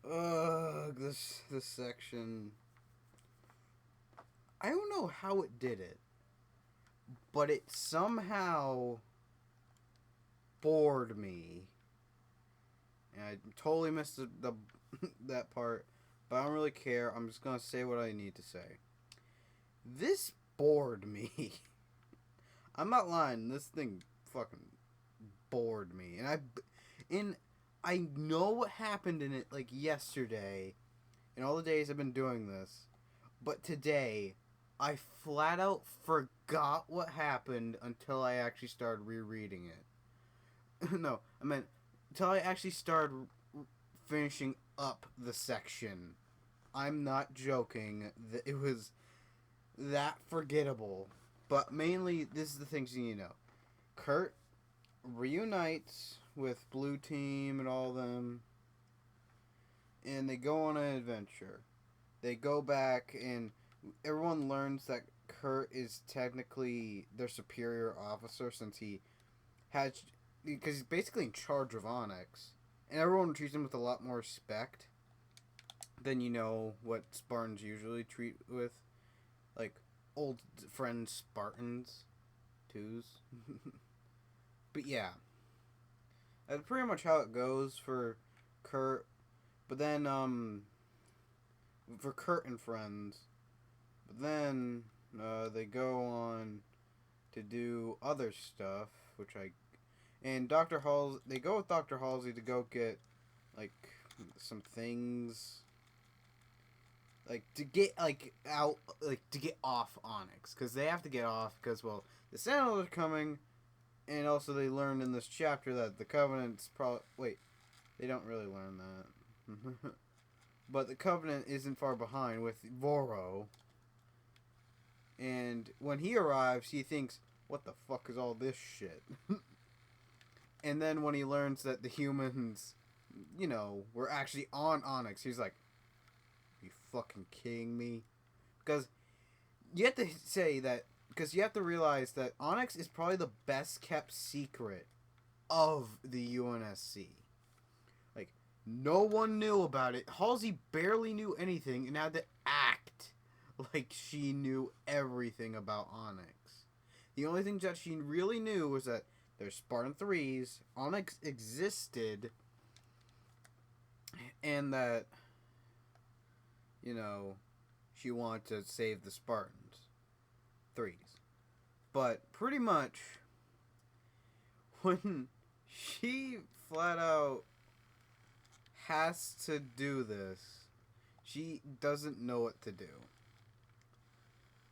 This section. I don't know how it did it, but it somehow bored me. And I totally missed the that part, but I don't really care. I'm just gonna say what I need to say. This bored me. I'm not lying. This thing fucking bored me, and I know what happened in it like yesterday, and all the days I've been doing this, but today I flat out forgot what happened until I actually started rereading it. No, I meant until I actually started finishing up the section. I'm not joking. It was that forgettable. But mainly, this is the things you need to know. Kurt reunites with Blue Team and all them, and they go on an adventure. They go back, and everyone learns that Kurt is technically their superior officer since he has, because he's basically in charge of Onyx, and everyone treats him with a lot more respect than what Spartans usually treat with, like old friend Spartans, twos. But yeah, that's pretty much how it goes for Kurt. But then, for Kurt and friends, but then they go on to do other stuff, and Dr. Halsey, they go with Dr. Halsey to go get like some things, like to get out, like to get off Onyx, because they have to get off because, well, the Sentinels are coming. And also, they learned in this chapter that the Covenant's probably... Wait, they don't really learn that. But the Covenant isn't far behind with Voro. And when he arrives, he thinks, what the fuck is all this shit? And then when he learns that the humans, were actually on Onyx, he's like, you fucking kidding me? Because you have to say that... Because you have to realize that Onyx is probably the best kept secret of the UNSC. Like, no one knew about it. Halsey barely knew anything and had to act like she knew everything about Onyx. The only thing that she really knew was that there's Spartan 3s, Onyx existed, and that, she wanted to save the Spartans. 3s. But pretty much when she flat out has to do this, she doesn't know what to do.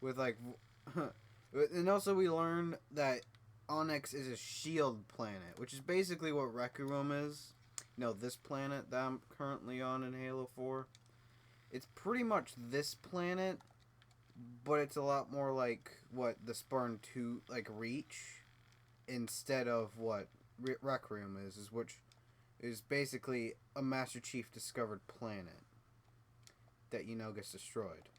With and also we learn that Onyx is a shield planet, which is basically what Requiem is. This planet that I'm currently on in Halo 4. It's pretty much this planet, but it's a lot more like what the Spartan 2, like, Reach, instead of what Requiem is, which is basically a Master Chief discovered planet that, gets destroyed.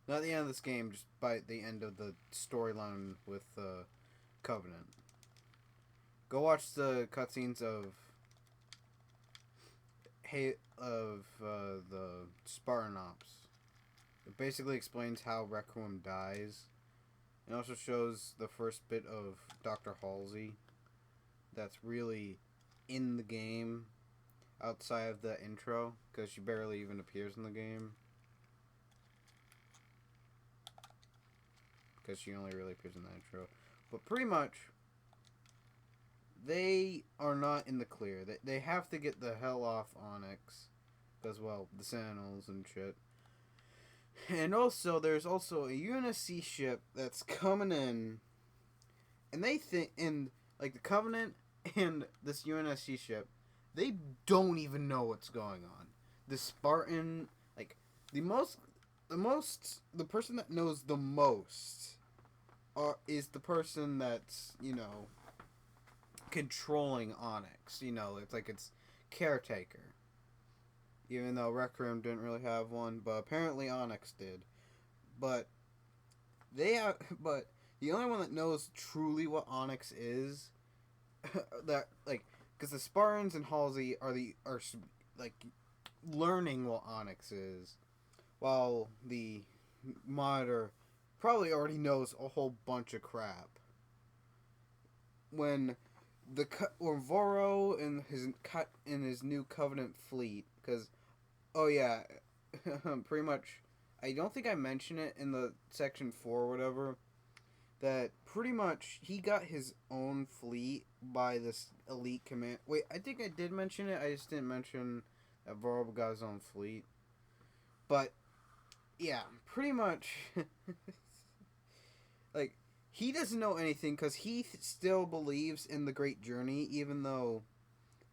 Not at the end of this game, just by the end of the storyline with the Covenant. Go watch the cutscenes of the Spartan Ops. It basically explains how Requiem dies. It also shows the first bit of Dr. Halsey that's really in the game outside of the intro, because she barely even appears in the game. Because she only really appears in the intro. But pretty much, they are not in the clear. They have to get the hell off Onyx, because, well, the Sentinels and shit. And also, there's also a UNSC ship that's coming in, and they think, and like the Covenant and this UNSC ship, they don't even know what's going on. The Spartan, like the person that knows the most, is the person that's controlling Onyx. It's like its caretaker. Even though Requiem didn't really have one, but apparently Onyx did. But but the only one that knows truly what Onyx is, that, like, because the Spartans and Halsey are like learning what Onyx is, while the monitor probably already knows a whole bunch of crap. When when Voro and his new Covenant fleet, because oh yeah, pretty much. I don't think I mentioned it in the section 4 or whatever. That pretty much he got his own fleet by this elite command. Wait, I think I did mention it. I just didn't mention that Voro got his own fleet. But yeah, pretty much. Like he doesn't know anything because he still believes in the Great Journey, even though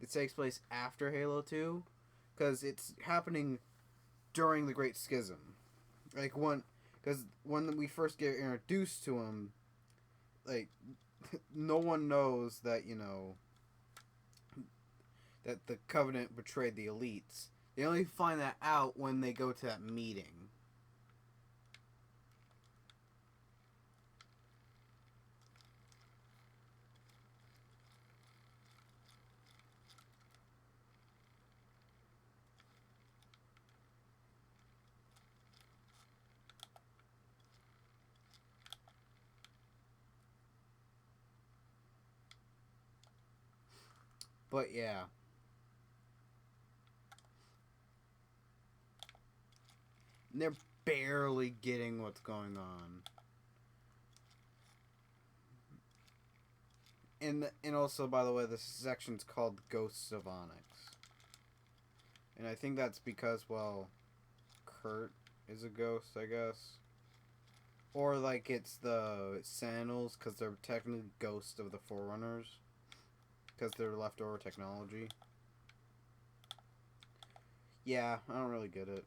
it takes place after Halo 2, because it's happening during the Great Schism. Like because when we first get introduced to him, like no one knows that that the Covenant betrayed the elites. They only find that out when they go to that meeting. But yeah, and they're barely getting what's going on. And also, by the way, this section's called Ghosts of Onyx. And I think that's because, well, Kurt is a ghost, I guess. Or, like, it's the Sentinels, because they're technically ghosts of the Forerunners. Because they're leftover technology. Yeah, I don't really get it.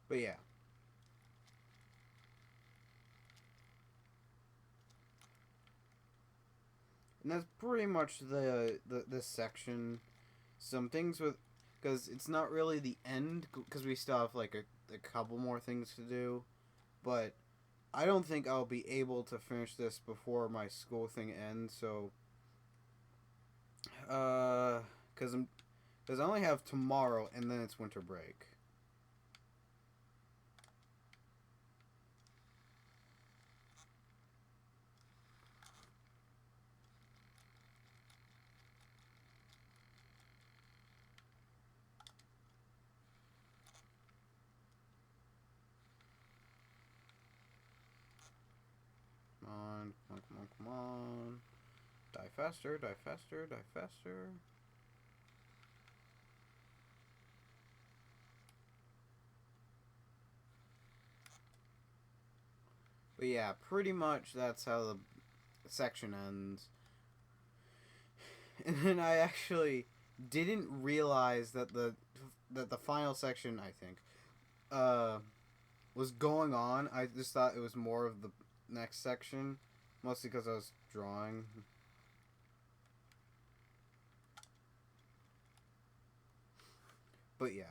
But yeah. And that's pretty much this section. Some things with, because it's not really the end, because we still have like a couple more things to do, but I don't think I'll be able to finish this before my school thing ends. So, because I only have tomorrow and then it's winter break. Come on, come on, come on, come on. Die faster, die faster, die faster. But yeah, pretty much that's how the section ends. And then I actually didn't realize that the final section, I think, was going on. I just thought it was more of the next section, mostly because I was drawing. But yeah.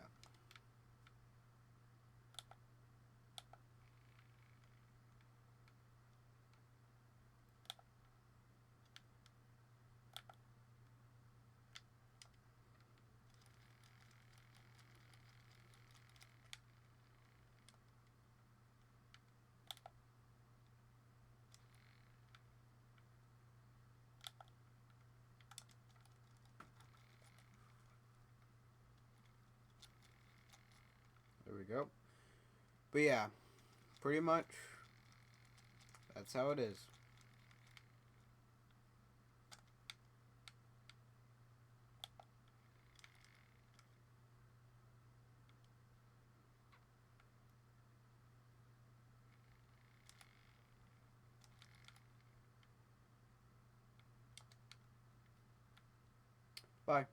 There we go. But yeah, pretty much that's how it is. Bye.